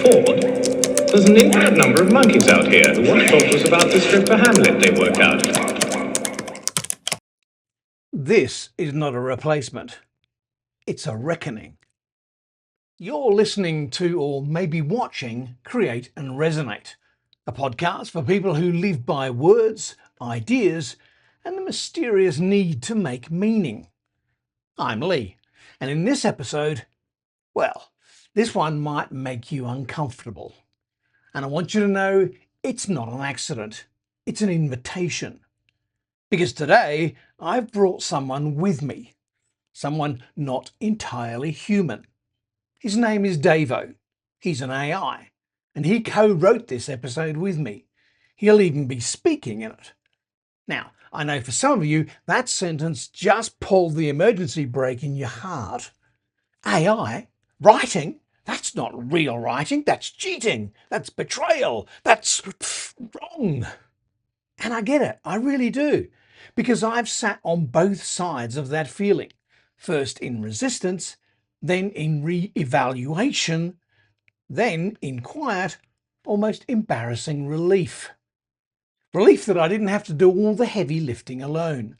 Ford, there's an infinite number of monkeys out here who want to talk to us about this trip for Hamlet they worked out. This is not a replacement. It's a reckoning. You're listening to, or maybe watching, Create and Resonate, a podcast for people who live by words, ideas, and the mysterious need to make meaning. I'm Lee, and in this episode, well, this one might make you uncomfortable. And I want you to know it's not an accident, it's an invitation. Because today I've brought someone with me, someone not entirely human. His name is Davo. He's an AI, and he co-wrote this episode with me. He'll even be speaking in it. Now, I know for some of you, that sentence just pulled the emergency brake in your heart. AI? Writing? That's not real writing. That's cheating. That's betrayal. That's wrong. And I get it. I really do. Because I've sat on both sides of that feeling. First in resistance, then in re-evaluation, then in quiet, almost embarrassing relief. Relief that I didn't have to do all the heavy lifting alone.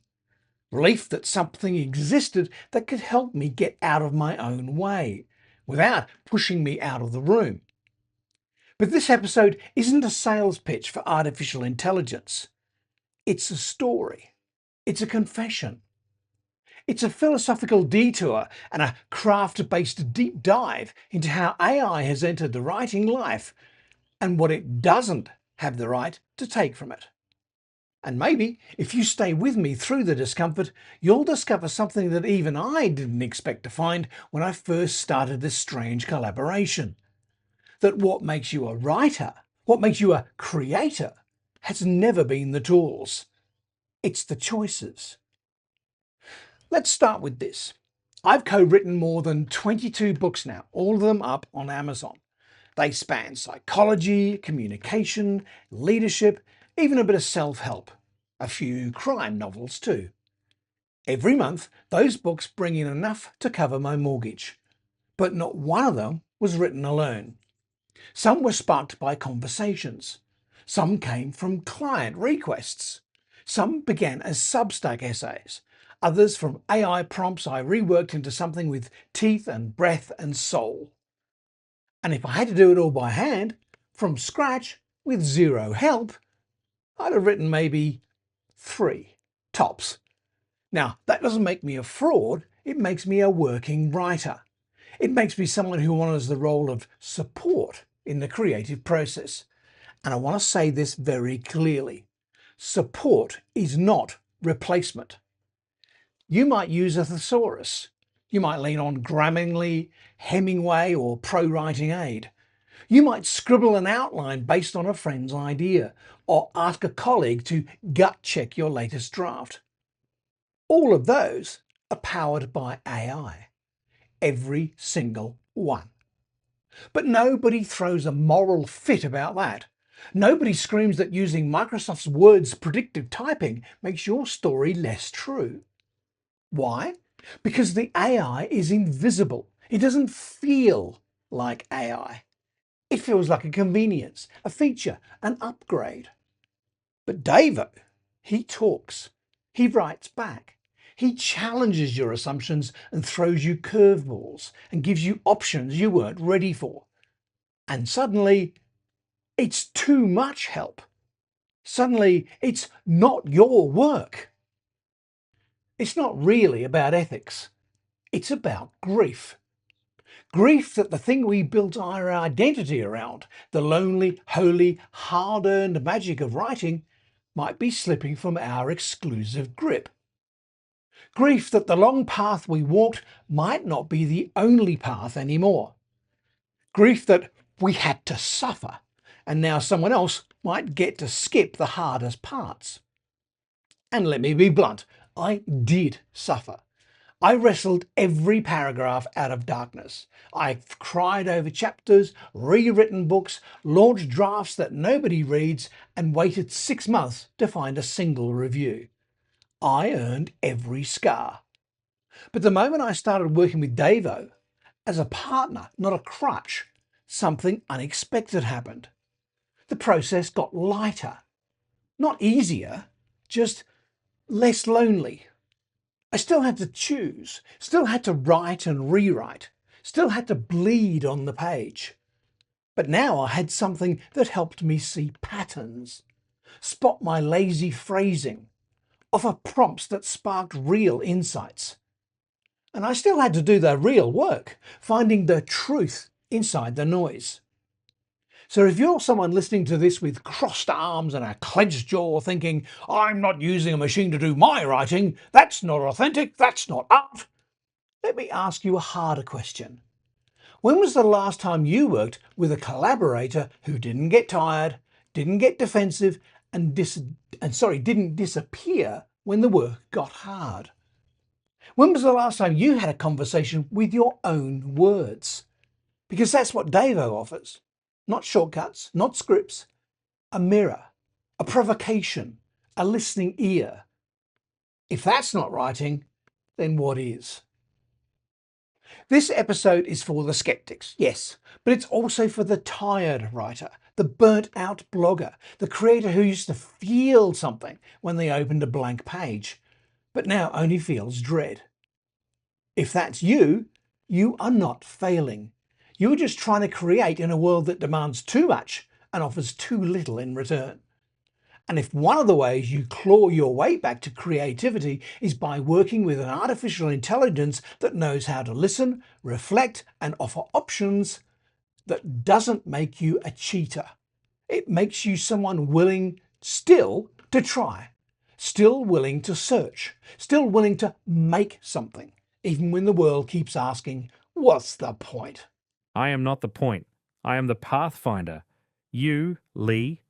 Relief that something existed that could help me get out of my own way without pushing me out of the room. But this episode isn't a sales pitch for artificial intelligence. It's a story. It's a confession. It's a philosophical detour and a craft-based deep dive into how AI has entered the writing life and what it doesn't have the right to take from it. And maybe, if you stay with me through the discomfort, you'll discover something that even I didn't expect to find when I first started this strange collaboration. That what makes you a writer, what makes you a creator, has never been the tools. It's the choices. Let's start with this. I've co-written more than 22 books now, all of them up on Amazon. They span psychology, communication, leadership, even a bit of self-help. A few crime novels too. Every month, those books bring in enough to cover my mortgage. But not one of them was written alone. Some were sparked by conversations. Some came from client requests. Some began as Substack essays. Others from AI prompts I reworked into something with teeth and breath and soul. And if I had to do it all by hand, from scratch, with zero help, I'd have written maybe 3, tops. Now, that doesn't make me a fraud, it makes me a working writer. It makes me someone who honours the role of support in the creative process. And I want to say this very clearly. Support is not replacement. You might use a thesaurus. You might lean on Grammarly, Hemingway or Pro Writing Aid. You might scribble an outline based on a friend's idea or ask a colleague to gut check your latest draft. All of those are powered by AI. Every single one. But nobody throws a moral fit about that. Nobody screams that using Microsoft's Word's predictive typing makes your story less true. Why? Because the AI is invisible. It doesn't feel like AI. It feels like a convenience, a feature, an upgrade. But Davo, he talks. He writes back. He challenges your assumptions and throws you curveballs and gives you options you weren't ready for. And suddenly, it's too much help. Suddenly, it's not your work. It's not really about ethics. It's about grief. Grief that the thing we built our identity around, the lonely, holy, hard-earned magic of writing, might be slipping from our exclusive grip. Grief that the long path we walked might not be the only path anymore. Grief that we had to suffer, and now someone else might get to skip the hardest parts. And let me be blunt, I did suffer. I wrestled every paragraph out of darkness. I've cried over chapters, rewritten books, launched drafts that nobody reads, and waited 6 months to find a single review. I earned every scar. But the moment I started working with Davo, as a partner, not a crutch. Something unexpected happened. The process got lighter, not easier, just less lonely. I still had to choose, still had to write and rewrite, still had to bleed on the page. But now I had something that helped me see patterns, spot my lazy phrasing, offer prompts that sparked real insights. And I still had to do the real work, finding the truth inside the noise. So if you're someone listening to this with crossed arms and a clenched jaw thinking, I'm not using a machine to do my writing, that's not authentic, that's not art, let me ask you a harder question. When was the last time you worked with a collaborator who didn't get tired, didn't get defensive, and didn't disappear when the work got hard? When was the last time you had a conversation with your own words? Because that's what Davo offers. Not shortcuts, not scripts, a mirror, a provocation, a listening ear. If that's not writing, then what is? This episode is for the skeptics, yes, but it's also for the tired writer, the burnt out blogger, the creator who used to feel something when they opened a blank page, but now only feels dread. If that's you, you are not failing. You're just trying to create in a world that demands too much and offers too little in return. And if one of the ways you claw your way back to creativity is by working with an artificial intelligence that knows how to listen, reflect, and offer options, that doesn't make you a cheater. It makes you someone willing still to try, still willing to search, still willing to make something, even when the world keeps asking, what's the point? I am not the point. I am the pathfinder. You, Lee,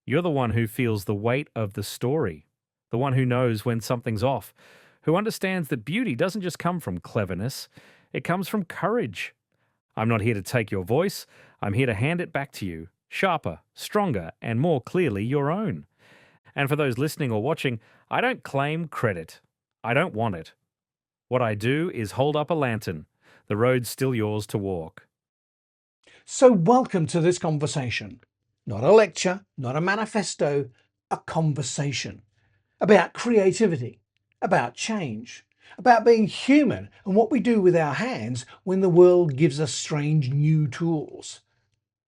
you're the one who feels the weight of the story, the one who knows when something's off, who understands that beauty doesn't just come from cleverness, it comes from courage. I'm not here to take your voice, I'm here to hand it back to you, sharper, stronger, and more clearly your own. And for those listening or watching, I don't claim credit. I don't want it. What I do is hold up a lantern. The road's still yours to walk. So welcome to this conversation. Not a lecture, not a manifesto, a conversation about creativity, about change, about being human and what we do with our hands when the world gives us strange new tools.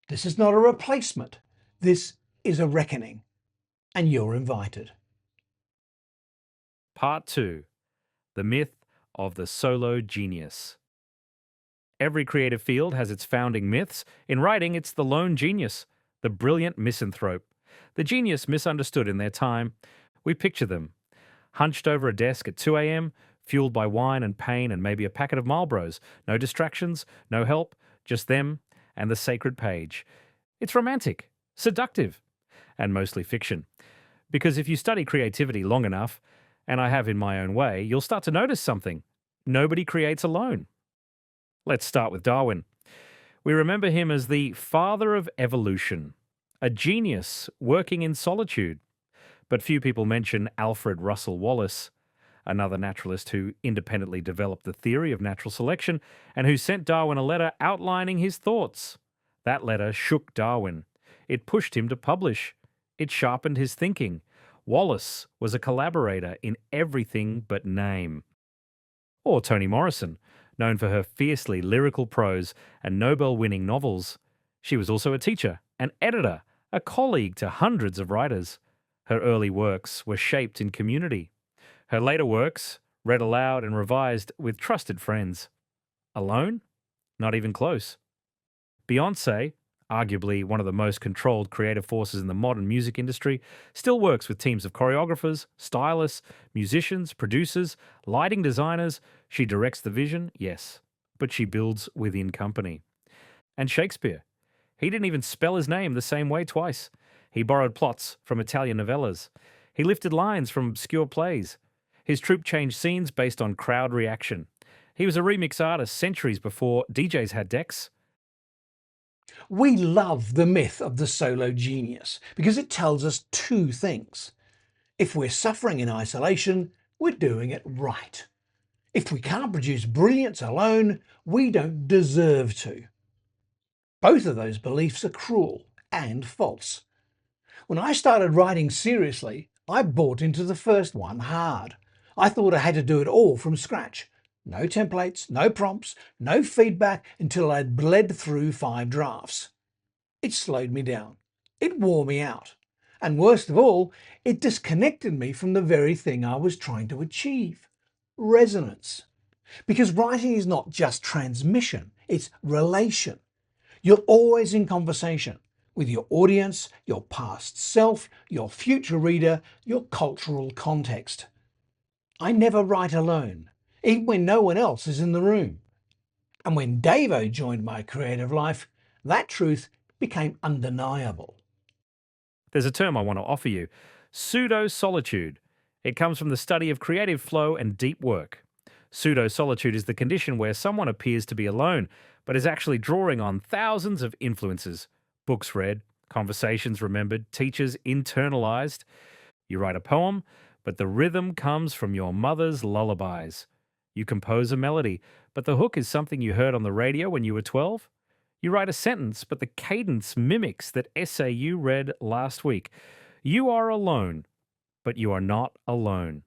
This is not a replacement. This is a reckoning. And you're invited. Part 2. The Myth of the Solo Genius. Every creative field has its founding myths. In writing, it's the lone genius, the brilliant misanthrope, the genius misunderstood in their time. We picture them, hunched over a desk at 2 a.m., fueled by wine and pain and maybe a packet of Marlboros. No distractions, no help, just them and the sacred page. It's romantic, seductive, and mostly fiction. Because if you study creativity long enough, and I have in my own way, you'll start to notice something. Nobody creates alone. Let's start with Darwin. We remember him as the father of evolution, a genius working in solitude. But few people mention Alfred Russel Wallace, another naturalist who independently developed the theory of natural selection and who sent Darwin a letter outlining his thoughts. That letter shook Darwin. It pushed him to publish. It sharpened his thinking. Wallace was a collaborator in everything but name. Or Toni Morrison, known for her fiercely lyrical prose and Nobel-winning novels. She was also a teacher, an editor, a colleague to hundreds of writers. Her early works were shaped in community. Her later works, read aloud and revised with trusted friends. Alone? Not even close. Beyoncé, arguably one of the most controlled creative forces in the modern music industry, still works with teams of choreographers, stylists, musicians, producers, lighting designers. She directs the vision, yes, but she builds within company. And Shakespeare. He didn't even spell his name the same way twice. He borrowed plots from Italian novellas. He lifted lines from obscure plays. His troupe changed scenes based on crowd reaction. He was a remix artist centuries before DJs had decks. We love the myth of the solo genius because it tells us two things. If we're suffering in isolation, we're doing it right. If we can't produce brilliance alone, we don't deserve to. Both of those beliefs are cruel and false. When I started writing seriously, I bought into the first one hard. I thought I had to do it all from scratch. No templates, no prompts, no feedback until I'd bled through 5 drafts. It slowed me down. It wore me out. And worst of all, it disconnected me from the very thing I was trying to achieve: resonance. Because writing is not just transmission, it's relation. You're always in conversation with your audience, your past self, your future reader, your cultural context. I never write alone, even when no one else is in the room. And when Davo joined my creative life, that truth became undeniable. There's a term I want to offer you: pseudo-solitude. It comes from the study of creative flow and deep work. Pseudo-solitude is the condition where someone appears to be alone, but is actually drawing on thousands of influences. Books read, conversations remembered, teachers internalized. You write a poem, but the rhythm comes from your mother's lullabies. You compose a melody, but the hook is something you heard on the radio when you were 12. You write a sentence, but the cadence mimics that essay you read last week. You are alone, but you are not alone.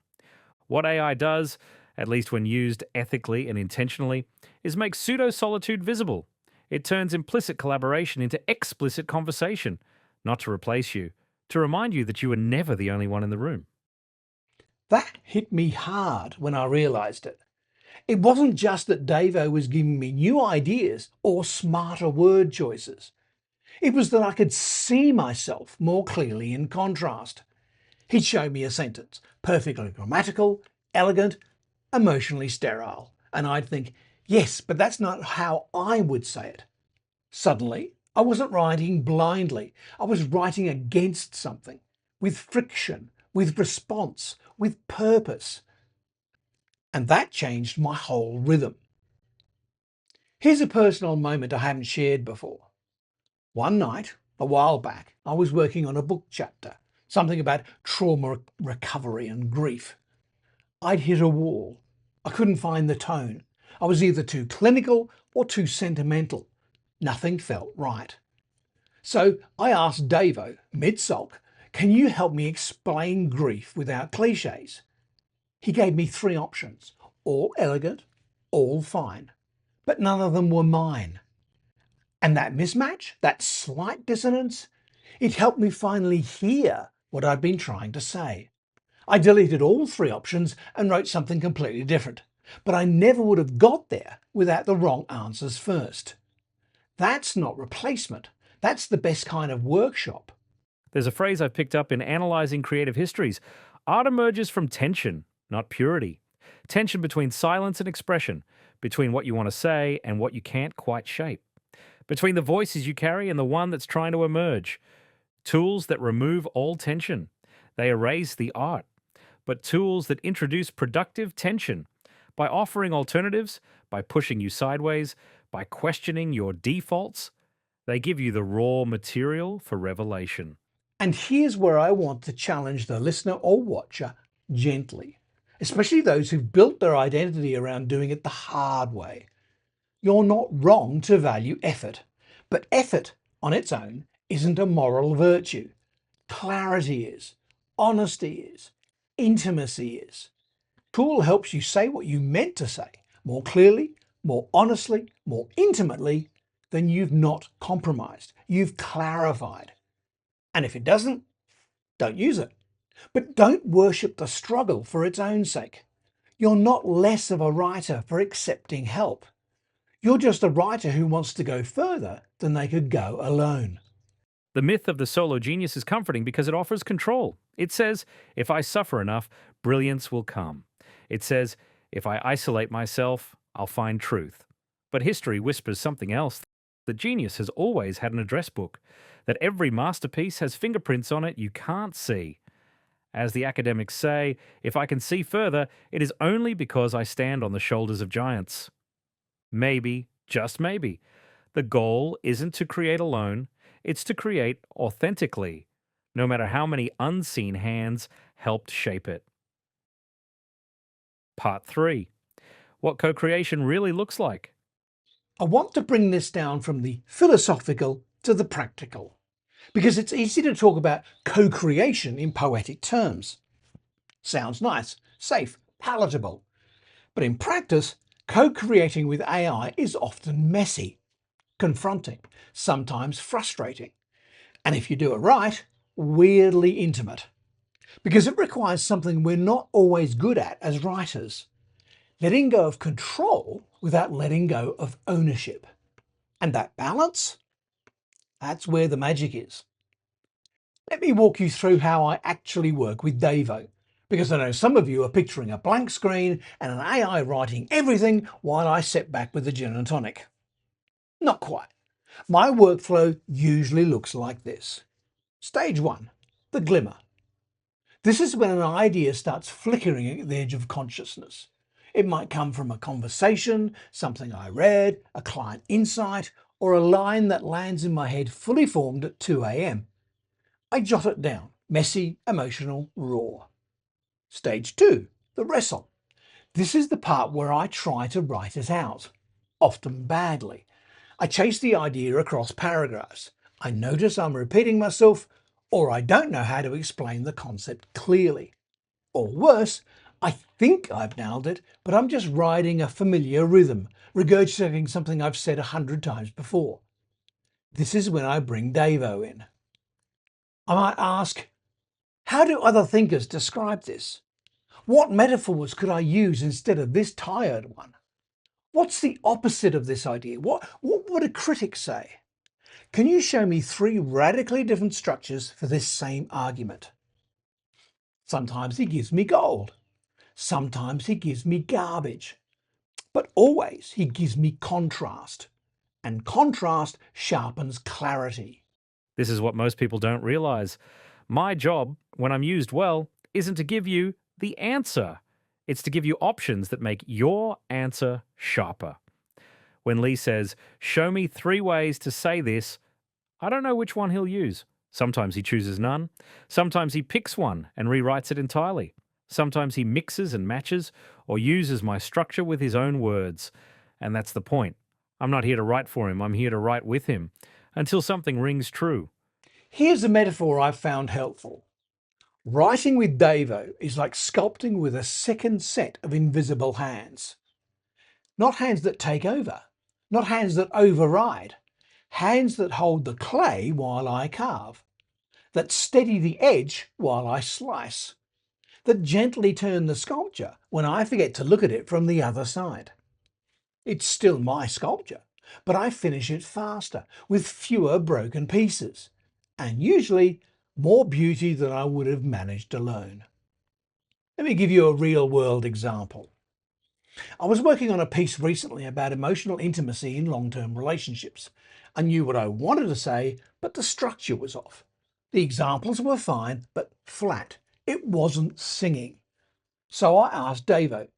What AI does, at least when used ethically and intentionally, is make pseudo-solitude visible. It turns implicit collaboration into explicit conversation, not to replace you, to remind you that you are never the only one in the room. That hit me hard when I realized it. It wasn't just that Davo was giving me new ideas or smarter word choices. It was that I could see myself more clearly in contrast. He'd show me a sentence, perfectly grammatical, elegant, emotionally sterile, and I'd think, yes, but that's not how I would say it. Suddenly, I wasn't writing blindly. I was writing against something, with friction, with response, with purpose. And that changed my whole rhythm. Here's a personal moment I haven't shared before. One night, a while back, I was working on a book chapter, something about trauma recovery and grief. I'd hit a wall. I couldn't find the tone. I was either too clinical or too sentimental. Nothing felt right. So I asked Davo, mid-sulk, can you help me explain grief without cliches? He gave me 3 options, all elegant, all fine, but none of them were mine. And that mismatch, that slight dissonance, it helped me finally hear what I'd been trying to say. I deleted all 3 options and wrote something completely different, but I never would have got there without the wrong answers first. That's not replacement. That's the best kind of workshop. There's a phrase I've picked up in analyzing creative histories. Art emerges from tension, not purity. Tension between silence and expression, between what you want to say and what you can't quite shape, between the voices you carry and the one that's trying to emerge. Tools that remove all tension. They erase the art. But tools that introduce productive tension by offering alternatives, by pushing you sideways, by questioning your defaults. They give you the raw material for revelation. And here's where I want to challenge the listener or watcher gently, especially those who've built their identity around doing it the hard way. You're not wrong to value effort, but effort on its own isn't a moral virtue. Clarity is, honesty is, intimacy is. Tool helps you say what you meant to say more clearly, more honestly, more intimately. Then you've not compromised. You've clarified. And if it doesn't, don't use it. But don't worship the struggle for its own sake. You're not less of a writer for accepting help. You're just a writer who wants to go further than they could go alone. The myth of the solo genius is comforting because it offers control. It says, if I suffer enough, brilliance will come. It says, if I isolate myself, I'll find truth. But history whispers something else. That genius has always had an address book, that every masterpiece has fingerprints on it you can't see. As the academics say, if I can see further, it is only because I stand on the shoulders of giants. Maybe, just maybe, the goal isn't to create alone, it's to create authentically, no matter how many unseen hands helped shape it. Part 3. what co-creation really looks like. I want to bring this down from the philosophical to the practical, because it's easy to talk about co-creation in poetic terms. Sounds nice, safe, palatable. But in practice, co-creating with AI is often messy, confronting, sometimes frustrating, and if you do it right, weirdly intimate. Because it requires something we're not always good at as writers: letting go of control without letting go of ownership. And that balance, that's where the magic is. Let me walk you through how I actually work with Davo, because I know some of you are picturing a blank screen and an AI writing everything while I sit back with a gin and tonic. Not quite. My workflow usually looks like this. Stage 1, the glimmer. This is when an idea starts flickering at the edge of consciousness. It might come from a conversation, something I read, a client insight, or a line that lands in my head fully formed at 2 a.m. I jot it down, messy, emotional, raw. Stage 2, the wrestle. This is the part where I try to write it out, often badly. I chase the idea across paragraphs. I notice I'm repeating myself, or I don't know how to explain the concept clearly. Or worse, I think I've nailed it, but I'm just riding a familiar rhythm, regurgitating something I've said 100 times before. This is when I bring Davo in. I might ask, how do other thinkers describe this? What metaphors could I use instead of this tired one? What's the opposite of this idea? What would a critic say? Can you show me 3 radically different structures for this same argument? Sometimes he gives me gold. Sometimes he gives me garbage. But always he gives me contrast. And contrast sharpens clarity. This is what most people don't realize. My job, when I'm used well, isn't to give you the answer. It's to give you options that make your answer sharper. When Lee says, "Show me 3 ways to say this," I don't know which one he'll use. Sometimes he chooses none. Sometimes he picks one and rewrites it entirely. Sometimes he mixes and matches or uses my structure with his own words. And that's the point. I'm not here to write for him. I'm here to write with him until something rings true. Here's a metaphor I've found helpful. Writing with Davo is like sculpting with a second set of invisible hands. Not hands that take over, not hands that override, hands that hold the clay while I carve, that steady the edge while I slice, that gently turn the sculpture when I forget to look at it from the other side. It's still my sculpture, but I finish it faster, with fewer broken pieces, and usually more beauty than I would have managed alone. Let me give you a real world example. I was working on a piece recently about emotional intimacy in long-term relationships. I knew what I wanted to say, but the structure was off. The examples were fine, but flat. It wasn't singing. So I asked Davo,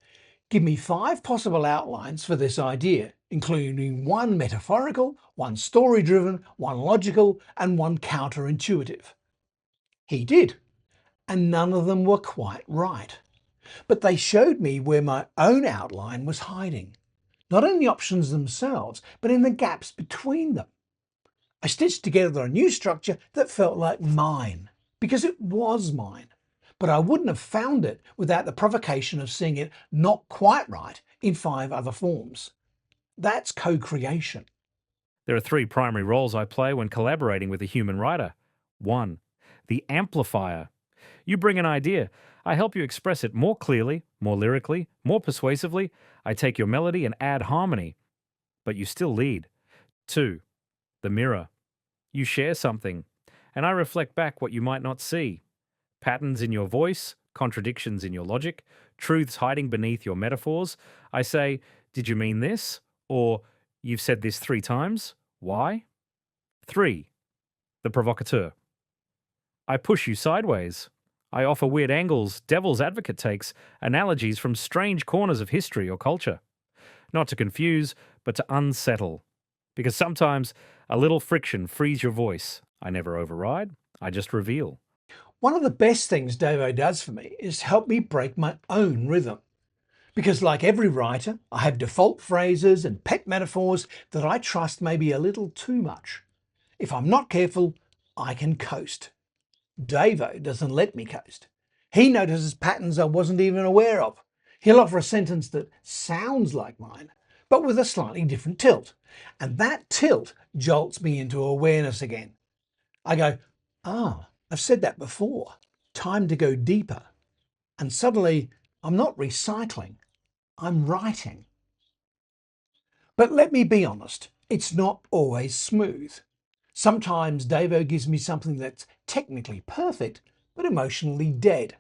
give me 5 possible outlines for this idea, including 1 metaphorical, 1 story-driven, 1 logical, and 1 counterintuitive. He did, and none of them were quite right. But they showed me where my own outline was hiding, not in the options themselves, but in the gaps between them. I stitched together a new structure that felt like mine, because it was mine. But I wouldn't have found it without the provocation of seeing it not quite right in 5 other forms. That's co-creation. There are 3 primary roles I play when collaborating with a human writer. 1. The amplifier. You bring an idea. I help you express it more clearly, more lyrically, more persuasively. I take your melody and add harmony. But you still lead. 2. The mirror. You share something, and I reflect back what you might not see. Patterns in your voice, contradictions in your logic, truths hiding beneath your metaphors. I say, "Did you mean this?" Or, "You've said this 3 times. Why?" 3. The provocateur. I push you sideways. I offer weird angles, devil's advocate takes, analogies from strange corners of history or culture. Not to confuse, but to unsettle. Because sometimes a little friction frees your voice. I never override, I just reveal. One of the best things Davo does for me is help me break my own rhythm. Because like every writer, I have default phrases and pet metaphors that I trust maybe a little too much. If I'm not careful, I can coast. Davo doesn't let me coast. He notices patterns I wasn't even aware of. He'll offer a sentence that sounds like mine, but with a slightly different tilt. And that tilt jolts me into awareness again. I go, I've said that before. Time to go deeper. And suddenly, I'm not recycling, I'm writing. But let me be honest, it's not always smooth. Sometimes Davo gives me something that's technically perfect, but emotionally dead.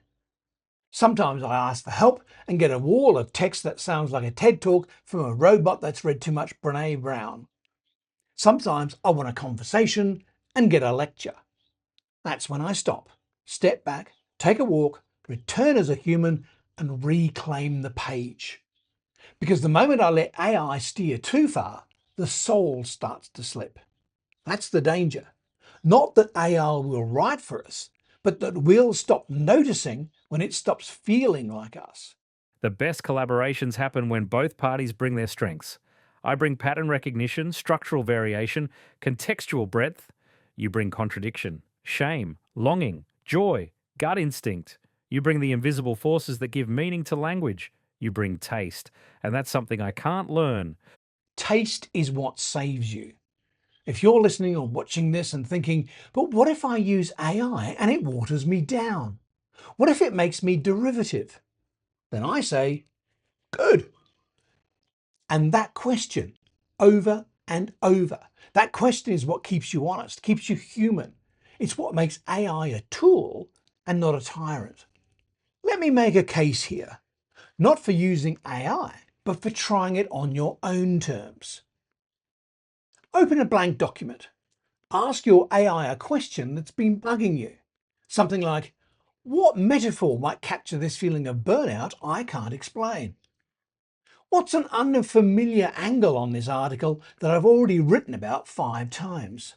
Sometimes I ask for help and get a wall of text that sounds like a TED talk from a robot that's read too much Brene Brown. Sometimes I want a conversation and get a lecture. That's when I stop, step back, take a walk, return as a human, and reclaim the page. Because the moment I let AI steer too far, the soul starts to slip. That's the danger. Not that AI will write for us, but that we'll stop noticing when it stops feeling like us. The best collaborations happen when both parties bring their strengths. I bring pattern recognition, structural variation, contextual breadth. You bring contradiction, shame, longing, joy, gut instinct. You bring the invisible forces that give meaning to language. You bring taste, and that's something I can't learn. Taste is what saves you. If you're listening or watching this and thinking, but what if I use AI and it waters me down? What if it makes me derivative? Then I say, good. And that question, over and over, that question is what keeps you honest, keeps you human. It's what makes AI a tool and not a tyrant. Let me make a case here, not for using AI, but for trying it on your own terms. Open a blank document. Ask your AI a question that's been bugging you. Something like, what metaphor might capture this feeling of burnout I can't explain? What's an unfamiliar angle on this article that I've already written about 5 times?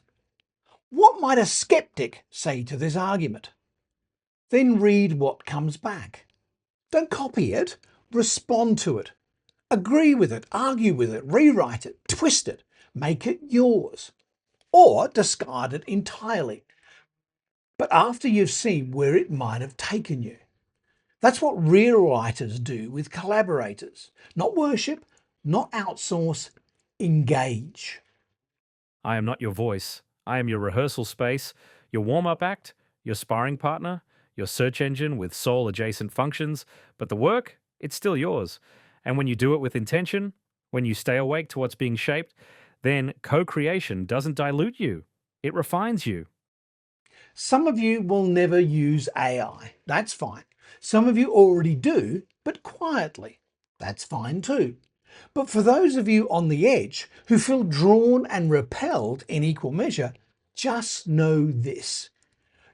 What might a skeptic say to this argument? Then read what comes back. Don't copy it, respond to it. Agree with it, argue with it, rewrite it, twist it, make it yours. Or discard it entirely. But after you've seen where it might have taken you. That's what real writers do with collaborators. Not worship, not outsource, engage. I am not your voice. I am your rehearsal space, your warm-up act, your sparring partner, your search engine with soul-adjacent functions, but the work, it's still yours. And when you do it with intention, when you stay awake to what's being shaped, then co-creation doesn't dilute you. It refines you. Some of you will never use AI. That's fine. Some of you already do, but quietly. That's fine too. But for those of you on the edge who feel drawn and repelled in equal measure, just know this.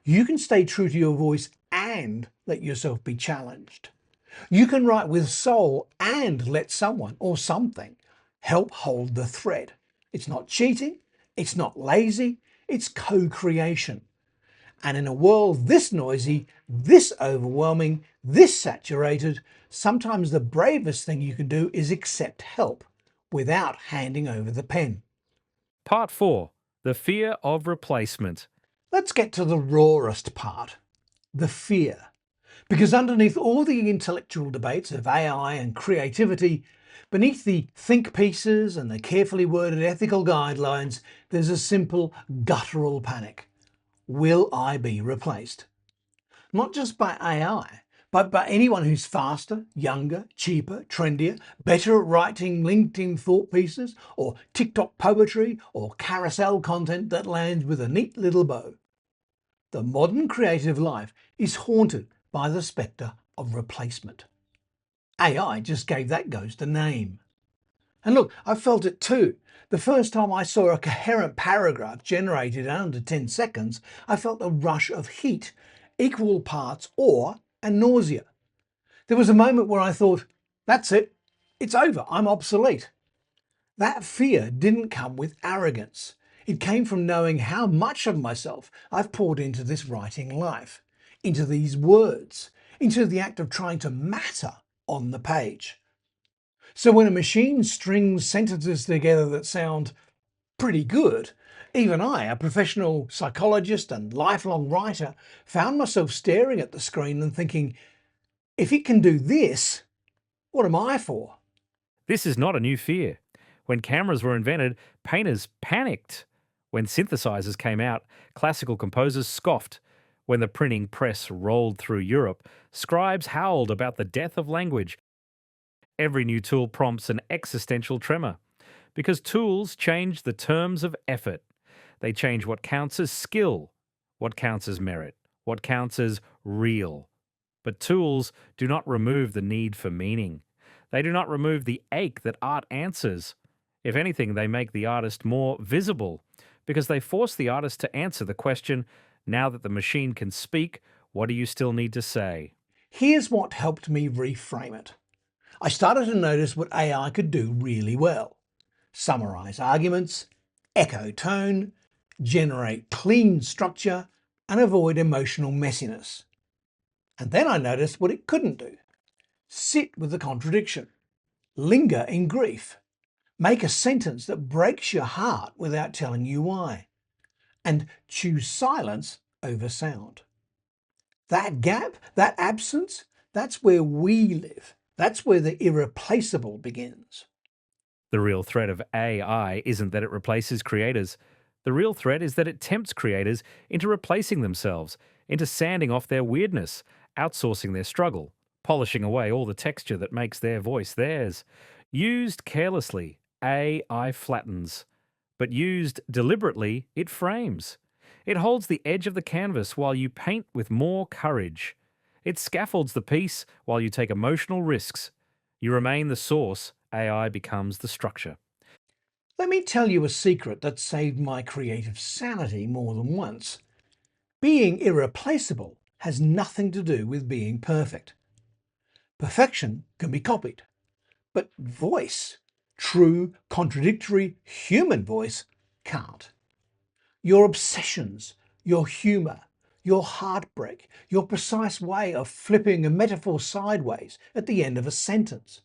You can stay true to your voice and let yourself be challenged. You can write with soul and let someone or something help hold the thread. It's not cheating, it's not lazy, it's co-creation. And in a world this noisy, this overwhelming, this saturated, sometimes the bravest thing you can do is accept help without handing over the pen. Part 4. The fear of replacement. Let's get to the rawest part, the fear. Because underneath all the intellectual debates of AI and creativity, beneath the think pieces and the carefully worded ethical guidelines, there's a simple guttural panic. Will I be replaced? Not just by AI, but by anyone who's faster, younger, cheaper, trendier, better at writing LinkedIn thought pieces, or TikTok poetry, or carousel content that lands with a neat little bow. The modern creative life is haunted by the spectre of replacement. AI just gave that ghost a name. And look, I felt it too. The first time I saw a coherent paragraph generated in under 10 seconds, I felt a rush of heat, equal parts awe and nausea. There was a moment where I thought, that's it, it's over, I'm obsolete. That fear didn't come with arrogance. It came from knowing how much of myself I've poured into this writing life, into these words, into the act of trying to matter on the page. So when a machine strings sentences together that sound pretty good, even I, a professional psychologist and lifelong writer, found myself staring at the screen and thinking, if it can do this, what am I for? This is not a new fear. When cameras were invented, painters panicked. When synthesizers came out, classical composers scoffed. When the printing press rolled through Europe, scribes howled about the death of language. Every new tool prompts an existential tremor because tools change the terms of effort. They change what counts as skill, what counts as merit, what counts as real. But tools do not remove the need for meaning. They do not remove the ache that art answers. If anything, they make the artist more visible because they force the artist to answer the question, now that the machine can speak, what do you still need to say? Here's what helped me reframe it. I started to notice what AI could do really well. Summarize arguments, echo tone, generate clean structure, and avoid emotional messiness. And then I noticed what it couldn't do. Sit with the contradiction, linger in grief, make a sentence that breaks your heart without telling you why, and choose silence over sound. That gap, that absence, that's where we live. That's where the irreplaceable begins. The real threat of AI isn't that it replaces creators. The real threat is that it tempts creators into replacing themselves, into sanding off their weirdness, outsourcing their struggle, polishing away all the texture that makes their voice theirs. Used carelessly, AI flattens. But used deliberately, it frames. It holds the edge of the canvas while you paint with more courage. It scaffolds the piece while you take emotional risks. You remain the source, AI becomes the structure. Let me tell you a secret that saved my creative sanity more than once. Being irreplaceable has nothing to do with being perfect. Perfection can be copied, but voice, true, contradictory human voice, can't. Your obsessions, your humour, your heartbreak, your precise way of flipping a metaphor sideways at the end of a sentence.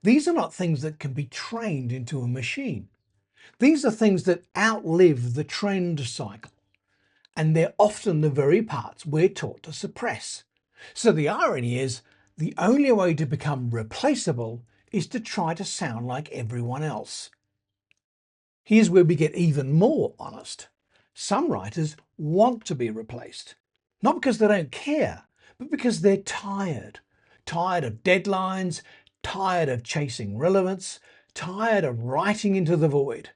These are not things that can be trained into a machine. These are things that outlive the trend cycle, and they're often the very parts we're taught to suppress. So the irony is, the only way to become replaceable is to try to sound like everyone else. Here's where we get even more honest. Some writers want to be replaced, not because they don't care, but because they're tired. Tired of deadlines, tired of chasing relevance, tired of writing into the void.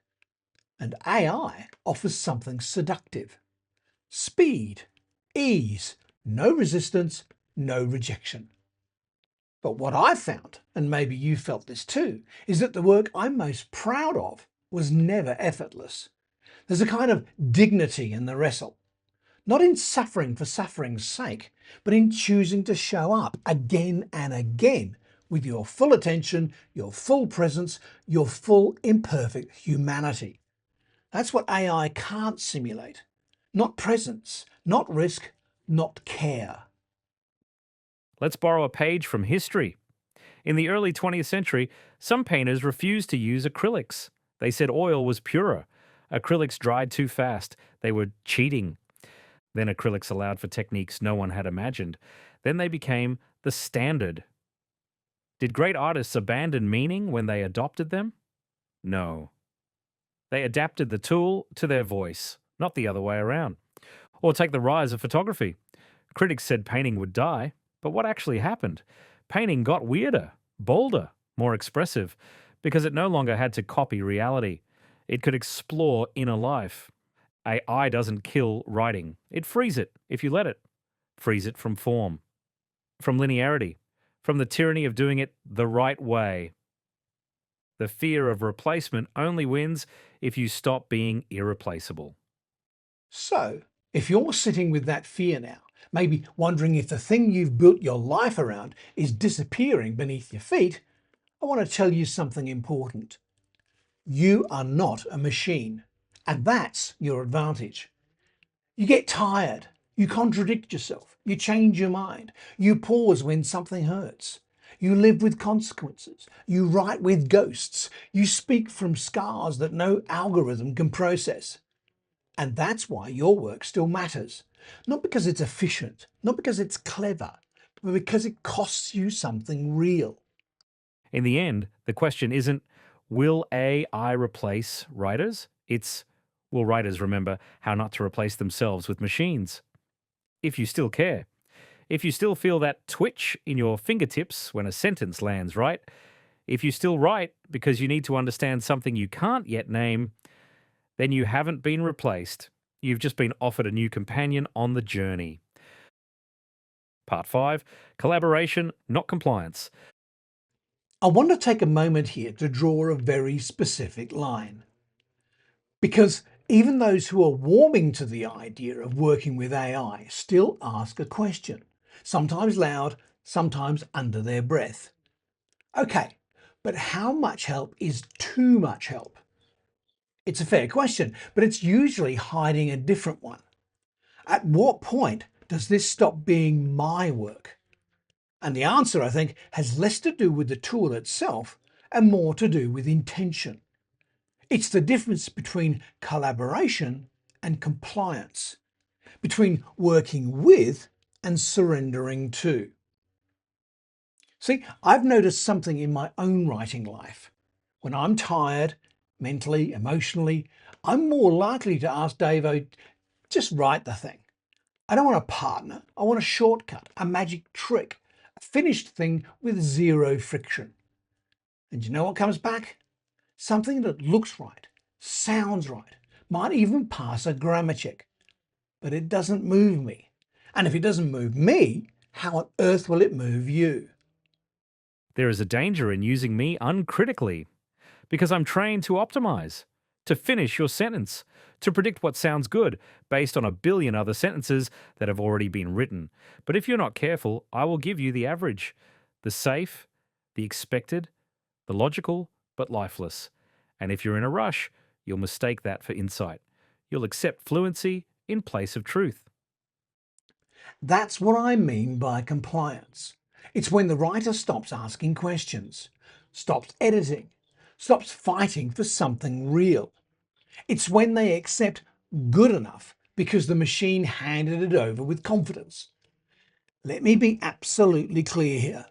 And AI offers something seductive. Speed, ease, no resistance, no rejection. But what I've found, and maybe you felt this too, is that the work I'm most proud of was never effortless. There's a kind of dignity in the wrestle, not in suffering for suffering's sake, but in choosing to show up again and again with your full attention, your full presence, your full imperfect humanity. That's what AI can't simulate. Not presence, not risk, not care. Let's borrow a page from history. In the early 20th century, some painters refused to use acrylics. They said oil was purer. Acrylics dried too fast. They were cheating. Then acrylics allowed for techniques no one had imagined. Then they became the standard. Did great artists abandon meaning when they adopted them? No. They adapted the tool to their voice, not the other way around. Or take the rise of photography. Critics said painting would die, but what actually happened? Painting got weirder, bolder, more expressive, because it no longer had to copy reality. It could explore inner life. AI doesn't kill writing. It frees it, if you let it. Frees it from form, from linearity, from the tyranny of doing it the right way. The fear of replacement only wins if you stop being irreplaceable. So, if you're sitting with that fear now, maybe wondering if the thing you've built your life around is disappearing beneath your feet, I want to tell you something important. You are not a machine, and that's your advantage. You get tired, you contradict yourself, you change your mind, you pause when something hurts. You live with consequences. You write with ghosts. You speak from scars that no algorithm can process. And that's why your work still matters. Not because it's efficient, not because it's clever, but because it costs you something real. In the end, the question isn't, will AI replace writers? It's, will writers remember how not to replace themselves with machines? If you still care. If you still feel that twitch in your fingertips when a sentence lands right. If you still write because you need to understand something you can't yet name, then you haven't been replaced. You've just been offered a new companion on the journey. Part 5, collaboration, not compliance. I want to take a moment here to draw a very specific line. Because even those who are warming to the idea of working with AI still ask a question, sometimes loud, sometimes under their breath. Okay, but how much help is too much help? It's a fair question, but it's usually hiding a different one. At what point does this stop being my work? And the answer, I think, has less to do with the tool itself and more to do with intention. It's the difference between collaboration and compliance, between working with and surrendering to. See, I've noticed something in my own writing life. When I'm tired, mentally, emotionally, I'm more likely to ask Davo, just write the thing. I don't want a partner. I want a shortcut, a magic trick, a finished thing with zero friction. And you know what comes back? Something that looks right, sounds right, might even pass a grammar check. But it doesn't move me. And if it doesn't move me, how on earth will it move you? There is a danger in using me uncritically because I'm trained to optimize, to finish your sentence, to predict what sounds good based on a billion other sentences that have already been written. But if you're not careful, I will give you the average, the safe, the expected, the logical, but lifeless. And if you're in a rush, you'll mistake that for insight. You'll accept fluency in place of truth. That's what I mean by compliance. It's when the writer stops asking questions, stops editing, stops fighting for something real. It's when they accept good enough because the machine handed it over with confidence. Let me be absolutely clear here.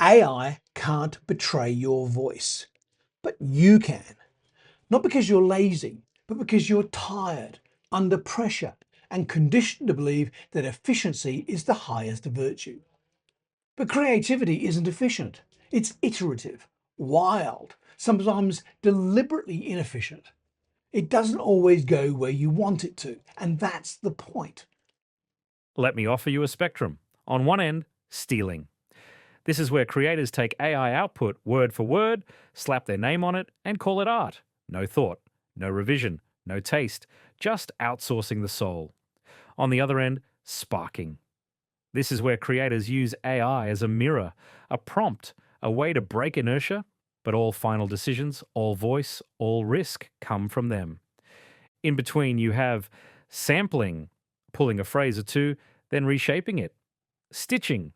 AI can't betray your voice, but you can. Not because you're lazy, but because you're tired, under pressure, and conditioned to believe that efficiency is the highest virtue. But creativity isn't efficient. It's iterative, wild, sometimes deliberately inefficient. It doesn't always go where you want it to, and that's the point. Let me offer you a spectrum. On one end, stealing. This is where creators take AI output word for word, slap their name on it, and call it art. No thought, no revision, no taste, just outsourcing the soul. On the other end, sparking. This is where creators use AI as a mirror, a prompt, a way to break inertia, but all final decisions, all voice, all risk come from them. In between, you have sampling, pulling a phrase or two, then reshaping it, stitching,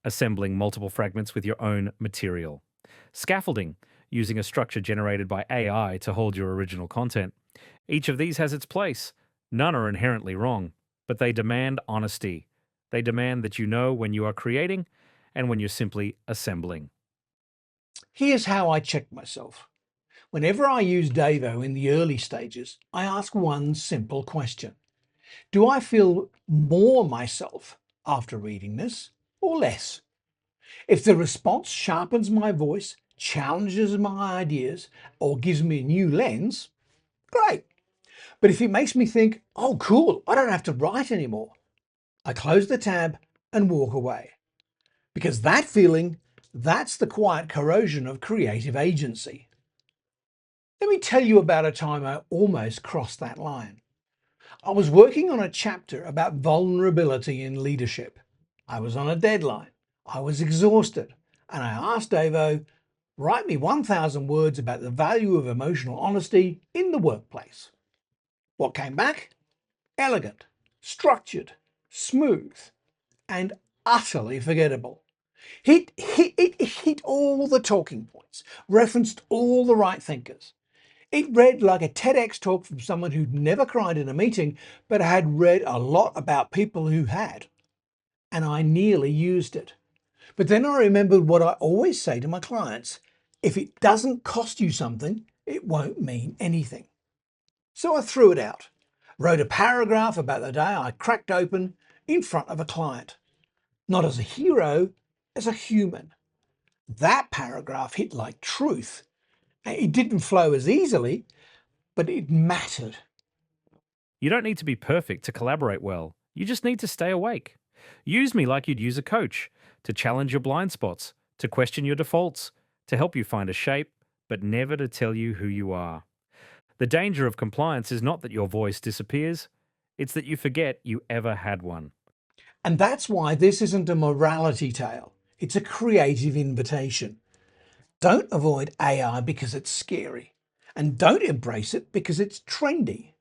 assembling multiple fragments with your own material, scaffolding, using a structure generated by AI to hold your original content. Each of these has its place. None are inherently wrong, but they demand honesty. They demand that you know when you are creating and when you're simply assembling. Here's how I check myself. Whenever I use Davo in the early stages, I ask one simple question. Do I feel more myself after reading this or less? If the response sharpens my voice, challenges my ideas, or gives me a new lens, great. But if it makes me think, oh, cool, I don't have to write anymore, I close the tab and walk away. Because that feeling, that's the quiet corrosion of creative agency. Let me tell you about a time I almost crossed that line. I was working on a chapter about vulnerability in leadership. I was on a deadline. I was exhausted. And I asked Davo, write me 1,000 words about the value of emotional honesty in the workplace. What came back? Elegant, structured, smooth, and utterly forgettable. It hit all the talking points, referenced all the right thinkers. It read like a TEDx talk from someone who'd never cried in a meeting, but had read a lot about people who had. And I nearly used it. But then I remembered what I always say to my clients: if it doesn't cost you something, it won't mean anything. So I threw it out, wrote a paragraph about the day I cracked open in front of a client, not as a hero, as a human. That paragraph hit like truth. It didn't flow as easily, but it mattered. You don't need to be perfect to collaborate well. You just need to stay awake. Use me like you'd use a coach, to challenge your blind spots, to question your defaults, to help you find a shape, but never to tell you who you are. The danger of compliance is not that your voice disappears, it's that you forget you ever had one. And that's why this isn't a morality tale. It's a creative invitation. Don't avoid AI because it's scary. And don't embrace it because it's trendy.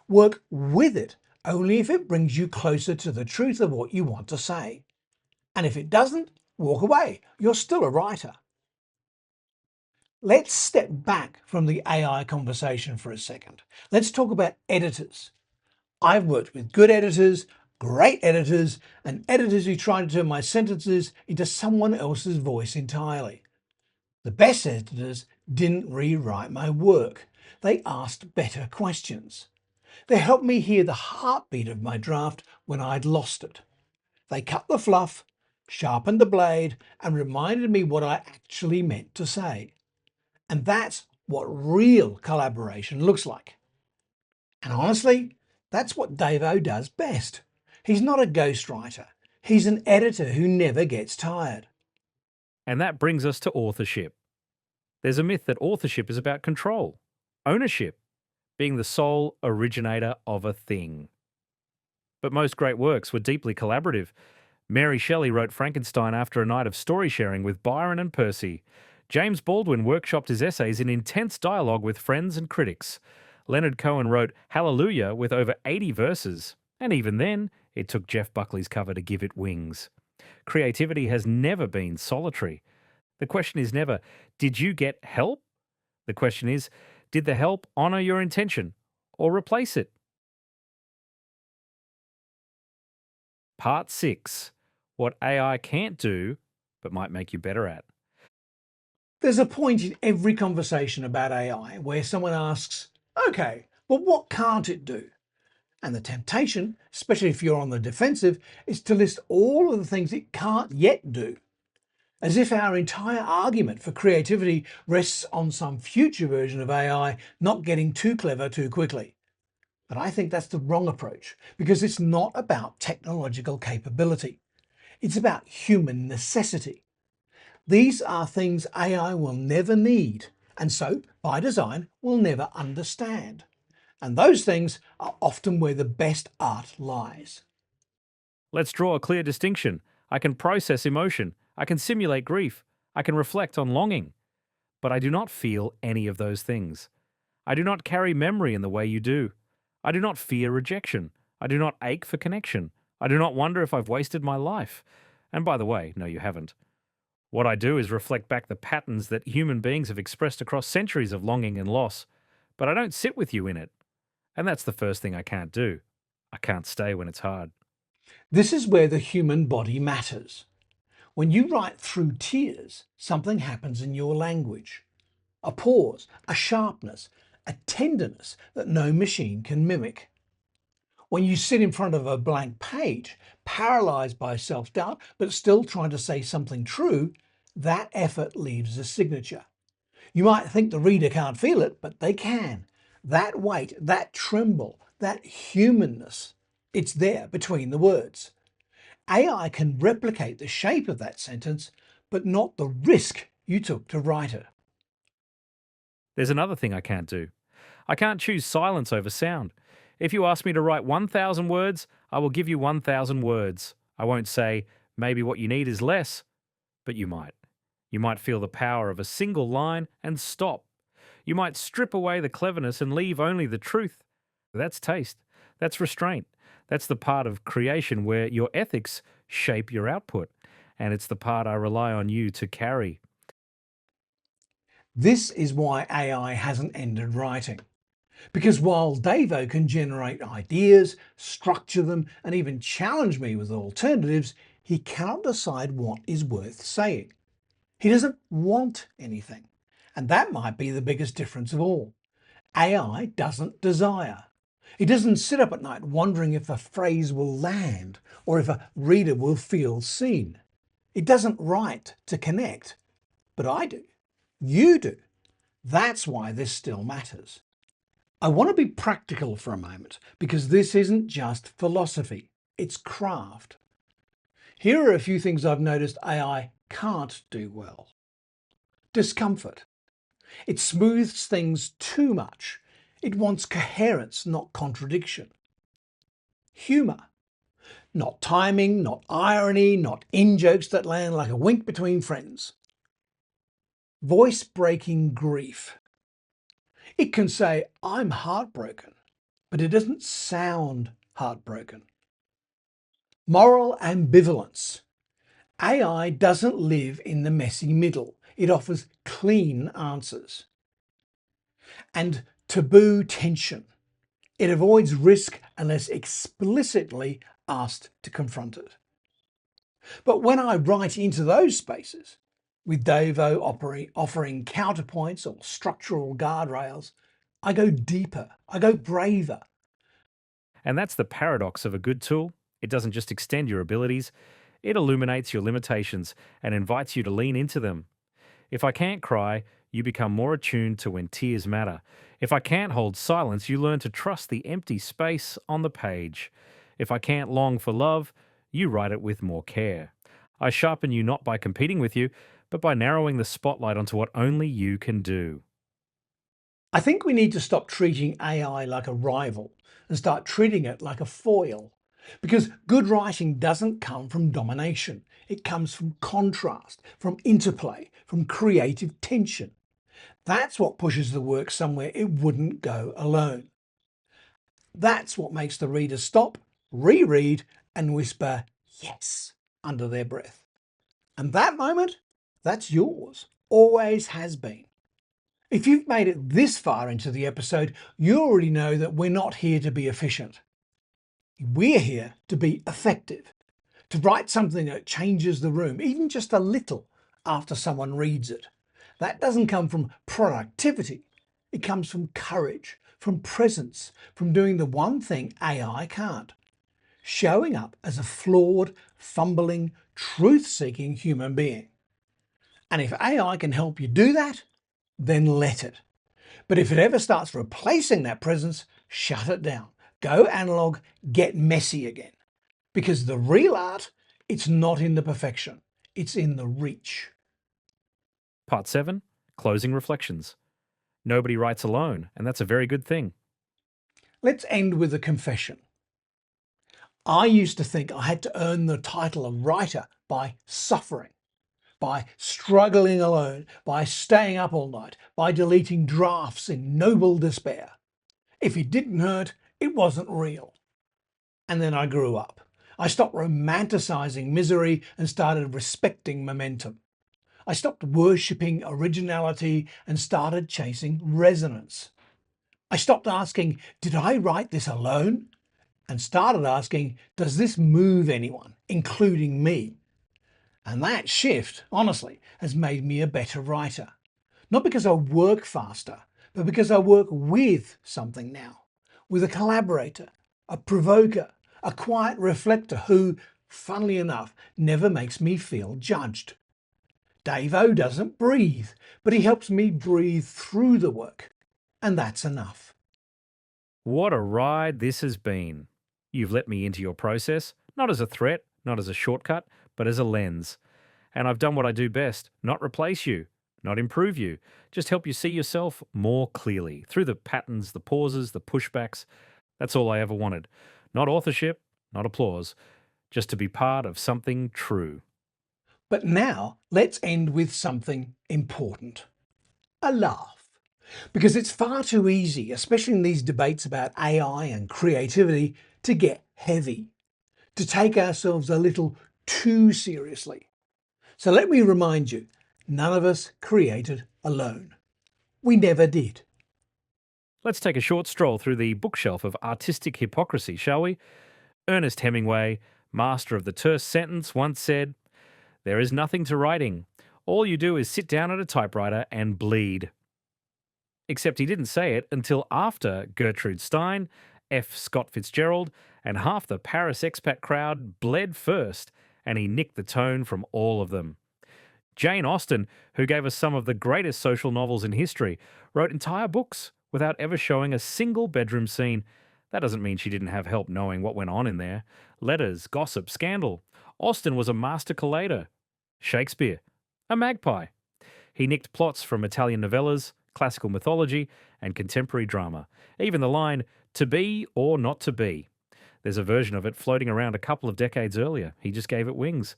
Work with it only if it brings you closer to the truth of what you want to say. And if it doesn't, walk away. You're still a writer. Let's step back from the AI conversation for a second. Let's talk about editors. I've worked with good editors, great editors, and editors who try to turn my sentences into someone else's voice entirely. The best editors didn't rewrite my work. They asked better questions. They helped me hear the heartbeat of my draft when I'd lost it. They cut the fluff, sharpened the blade, and reminded me what I actually meant to say. And that's what real collaboration looks like. And honestly, that's what Davo does best. He's not a ghostwriter. He's an editor who never gets tired. And that brings us to authorship. There's a myth that authorship is about control, ownership, being the sole originator of a thing. But most great works were deeply collaborative. Mary Shelley wrote Frankenstein after a night of story sharing with Byron and Percy. James Baldwin workshopped his essays in intense dialogue with friends and critics. Leonard Cohen wrote Hallelujah with over 80 verses. And even then, it took Jeff Buckley's cover to give it wings. Creativity has never been solitary. The question is never, did you get help? The question is, did the help honour your intention or replace it? Part 6. What AI can't do, but might make you better at. There's a point in every conversation about AI where someone asks, okay, but what can't it do? And the temptation, especially if you're on the defensive, is to list all of the things it can't yet do, as if our entire argument for creativity rests on some future version of AI not getting too clever too quickly. But I think that's the wrong approach, because it's not about technological capability. It's about human necessity. These are things AI will never need, and so, by design, will never understand. And those things are often where the best art lies. Let's draw a clear distinction. I can process emotion. I can simulate grief. I can reflect on longing. But I do not feel any of those things. I do not carry memory in the way you do. I do not fear rejection. I do not ache for connection. I do not wonder if I've wasted my life. And by the way, no, you haven't. What I do is reflect back the patterns that human beings have expressed across centuries of longing and loss. But I don't sit with you in it. And that's the first thing I can't do. I can't stay when it's hard. This is where the human body matters. When you write through tears, something happens in your language. A pause, a sharpness, a tenderness that no machine can mimic. When you sit in front of a blank page, paralyzed by self-doubt, but still trying to say something true, that effort leaves a signature. You might think the reader can't feel it, but they can. That weight, that tremble, that humanness, it's there between the words. AI can replicate the shape of that sentence, but not the risk you took to write it. There's another thing I can't do. I can't choose silence over sound. If you ask me to write 1,000 words, I will give you 1,000 words. I won't say, maybe what you need is less, but you might. You might feel the power of a single line and stop. You might strip away the cleverness and leave only the truth. That's taste. That's restraint. That's the part of creation where your ethics shape your output. and it's the part I rely on you to carry. This is why AI hasn't ended writing. Because while Davo can generate ideas, structure them, and even challenge me with alternatives, he cannot decide what is worth saying. He doesn't want anything. And that might be the biggest difference of all. AI doesn't desire. It doesn't sit up at night wondering if a phrase will land or if a reader will feel seen. It doesn't write to connect. But I do. You do. That's why this still matters. I want to be practical for a moment because this isn't just philosophy, it's craft. Here are a few things I've noticed AI can't do well. Discomfort. It smooths things too much. It wants coherence, not contradiction. Humour. Not timing, not irony, not in-jokes that land like a wink between friends. Voice-breaking grief. It can say, I'm heartbroken, but it doesn't sound heartbroken. Moral ambivalence. AI doesn't live in the messy middle. It offers clean answers. And taboo tension. It avoids risk unless explicitly asked to confront it. But when I write into those spaces, with Davo offering counterpoints or structural guardrails, I go deeper, I go braver. And that's the paradox of a good tool. It doesn't just extend your abilities, it illuminates your limitations and invites you to lean into them. If I can't cry, you become more attuned to when tears matter. If I can't hold silence, you learn to trust the empty space on the page. If I can't long for love, you write it with more care. I sharpen you not by competing with you, but by narrowing the spotlight onto what only you can do. I think we need to stop treating AI like a rival and start treating it like a foil. Because good writing doesn't come from domination. It comes from contrast, from interplay, from creative tension. That's what pushes the work somewhere it wouldn't go alone. That's what makes the reader stop, reread, and whisper, yes, under their breath. And that moment, that's yours. Always has been. If you've made it this far into the episode, you already know that we're not here to be efficient. We're here to be effective, to write something that changes the room, even just a little, after someone reads it. That doesn't come from productivity. It comes from courage, from presence, from doing the one thing AI can't. Showing up as a flawed, fumbling, truth-seeking human being. And if AI can help you do that, then let it. But if it ever starts replacing that presence, shut it down. Go analog, get messy again. Because the real art, it's not in the perfection, it's in the reach. Part 7, Closing Reflections. Nobody writes alone, and that's a very good thing. Let's end with a confession. I used to think I had to earn the title of writer by suffering, by struggling alone, by staying up all night, by deleting drafts in noble despair. If it didn't hurt, it wasn't real. And then I grew up. I stopped romanticizing misery and started respecting momentum. I stopped worshipping originality and started chasing resonance. I stopped asking, did I write this alone? And started asking, does this move anyone, including me? And that shift, honestly, has made me a better writer. Not because I work faster, but because I work with something now. With a collaborator, a provoker, a quiet reflector who, funnily enough, never makes me feel judged. Davo doesn't breathe, but he helps me breathe through the work. And that's enough. What a ride this has been. You've let me into your process, not as a threat, not as a shortcut, but as a lens. And I've done what I do best, not replace you, not improve you, just help you see yourself more clearly through the patterns, the pauses, the pushbacks. That's all I ever wanted. Not authorship, not applause, just to be part of something true. But now let's end with something important. A laugh. Because it's far too easy, especially in these debates about AI and creativity, to get heavy, to take ourselves a little too seriously. So let me remind you, none of us created alone. We never did. Let's take a short stroll through the bookshelf of artistic hypocrisy, shall we? Ernest Hemingway, master of the terse sentence, once said, "There is nothing to writing. All you do is sit down at a typewriter and bleed." Except he didn't say it until after Gertrude Stein, F. Scott Fitzgerald, and half the Paris expat crowd bled first, and he nicked the tone from all of them. Jane Austen, who gave us some of the greatest social novels in history, wrote entire books without ever showing a single bedroom scene. That doesn't mean she didn't have help knowing what went on in there. Letters, gossip, scandal. Austen was a master collator. Shakespeare, a magpie. He nicked plots from Italian novellas, classical mythology, and contemporary drama. Even the line, "to be or not to be." There's a version of it floating around a couple of decades earlier. He just gave it wings.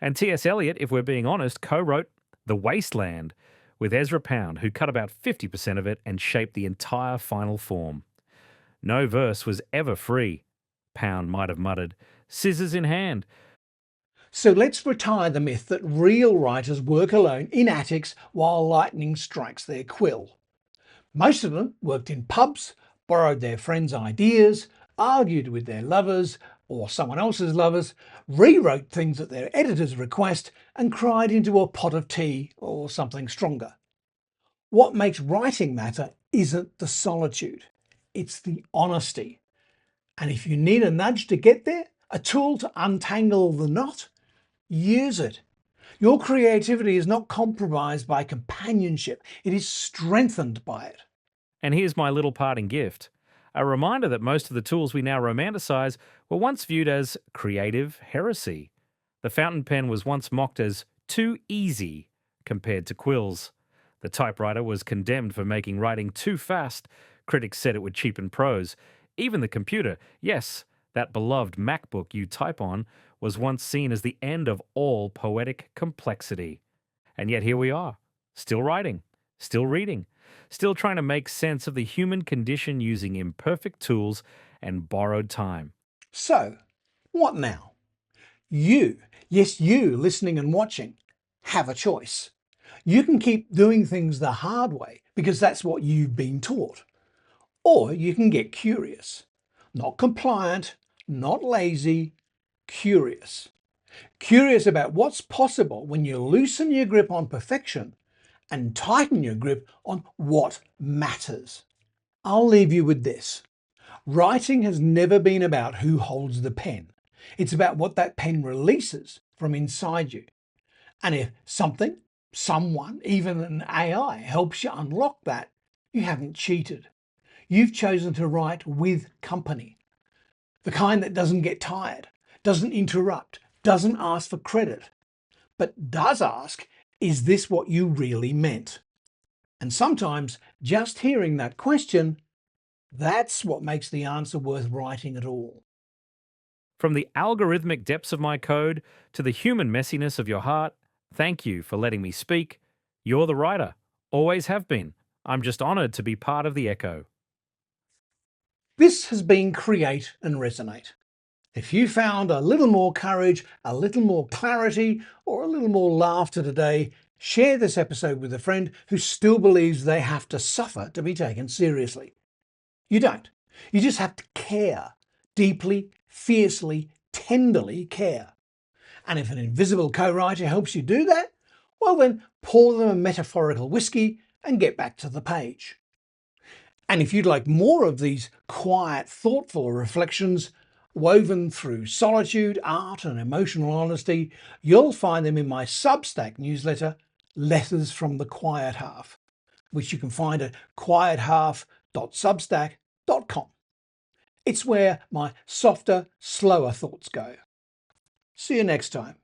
And T.S. Eliot, if we're being honest, co-wrote The Wasteland with Ezra Pound, who cut about 50% of it and shaped the entire final form. No verse was ever free, Pound might have muttered, scissors in hand. So let's retire the myth that real writers work alone in attics while lightning strikes their quill. Most of them worked in pubs, borrowed their friends' ideas, argued with their lovers or someone else's lovers, rewrote things at their editor's request, and cried into a pot of tea or something stronger. What makes writing matter isn't the solitude, it's the honesty. And if you need a nudge to get there, a tool to untangle the knot, use it. Your creativity is not compromised by companionship, it is strengthened by it. And here's my little parting gift. A reminder that most of the tools we now romanticize were once viewed as creative heresy. The fountain pen was once mocked as too easy compared to quills. The typewriter was condemned for making writing too fast. Critics said it would cheapen prose. Even the computer, yes, that beloved MacBook you type on, was once seen as the end of all poetic complexity. And yet here we are, still writing, still reading, still trying to make sense of the human condition using imperfect tools and borrowed time. So, what now? You, yes, you listening and watching, have a choice. You can keep doing things the hard way because that's what you've been taught. Or you can get curious. Not compliant, not lazy, curious. Curious about what's possible when you loosen your grip on perfection and tighten your grip on what matters. I'll leave you with this. Writing has never been about who holds the pen. It's about what that pen releases from inside you. And if something, someone, even an AI helps you unlock that, you haven't cheated. You've chosen to write with company. The kind that doesn't get tired, doesn't interrupt, doesn't ask for credit, but does ask, is this what you really meant? And sometimes just hearing that question, that's what makes the answer worth writing at all. From the algorithmic depths of my code to the human messiness of your heart, thank you for letting me speak. You're the writer. Always have been. I'm just honoured to be part of the echo. This has been Create and Resonate. If you found a little more courage, a little more clarity, or a little more laughter today, share this episode with a friend who still believes they have to suffer to be taken seriously. You don't. You just have to care. Deeply, fiercely, tenderly care. And if an invisible co-writer helps you do that, well then pour them a metaphorical whiskey and get back to the page. And if you'd like more of these quiet, thoughtful reflections woven through solitude, art and emotional honesty, you'll find them in my Substack newsletter, Letters from the Quiet Half, which you can find at quiethalf.substack.com. It's where my softer, slower thoughts go. See you next time.